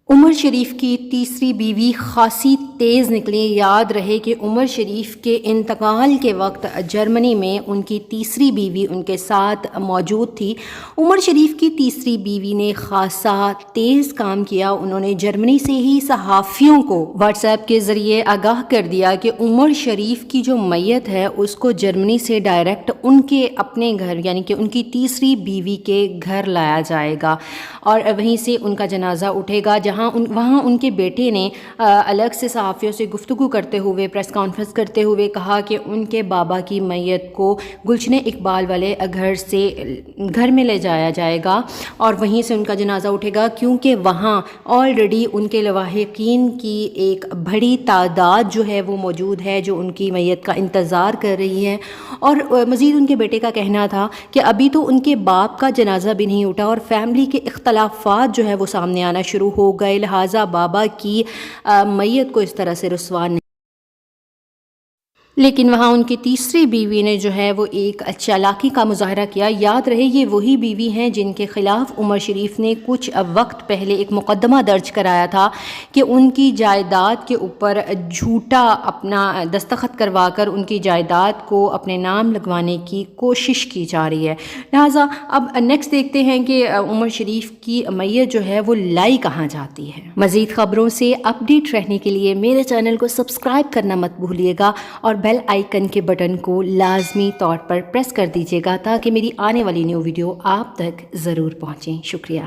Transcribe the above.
عمر شریف کی تیسری بیوی خاصی تیز نکلی۔ یاد رہے کہ عمر شریف کے انتقال کے وقت جرمنی میں ان کی تیسری بیوی ان کے ساتھ موجود تھی۔ عمر شریف کی تیسری بیوی نے خاصا تیز کام کیا۔ انہوں نے جرمنی سے ہی صحافیوں کو واٹس ایپ کے ذریعے آگاہ کر دیا کہ عمر شریف کی جو میت ہے اس کو جرمنی سے ڈائریکٹ ان کے اپنے گھر یعنی کہ ان کی تیسری بیوی کے گھر لایا جائے گا اور وہیں سے ان کا جنازہ اٹھے گا، وہاں ان کے بیٹے نے الگ سے صحافیوں سے گفتگو کرتے ہوئے پریس کانفرنس کرتے ہوئے کہا کہ ان کے بابا کی میت کو گلشن اقبال والے گھر میں لے جایا جائے گا اور وہیں سے ان کا جنازہ اٹھے گا، کیونکہ وہاں آلریڈی ان کے لواحقین کی ایک بڑی تعداد جو ہے وہ موجود ہے جو ان کی میت کا انتظار کر رہی ہے۔ اور مزید ان کے بیٹے کا کہنا تھا کہ ابھی تو ان کے باپ کا جنازہ بھی نہیں اٹھا اور فیملی کے اختلافات جو ہے وہ سامنے آنا شروع ہو گئے، لہٰذا بابا کی میت کو اس طرح سے رسوا نہیں۔ لیکن وہاں ان کی تیسری بیوی نے جو ہے وہ ایک چالاکی کا مظاہرہ کیا۔ یاد رہے یہ وہی بیوی ہیں جن کے خلاف عمر شریف نے کچھ وقت پہلے ایک مقدمہ درج کرایا تھا کہ ان کی جائیداد کے اوپر جھوٹا اپنا دستخط کروا کر ان کی جائیداد کو اپنے نام لگوانے کی کوشش کی جا رہی ہے۔ لہٰذا اب نیکسٹ دیکھتے ہیں کہ عمر شریف کی میت جو ہے وہ لائی کہاں جاتی ہے۔ مزید خبروں سے اپڈیٹ رہنے کے لیے میرے چینل کو سبسکرائب کرنا مت بھولیے گا اور بیل آئیکن کے بٹن کو لازمی طور پر پریس کر دیجیے گا تاکہ میری آنے والی نیو ویڈیو آپ تک ضرور پہنچیں۔ شکریہ۔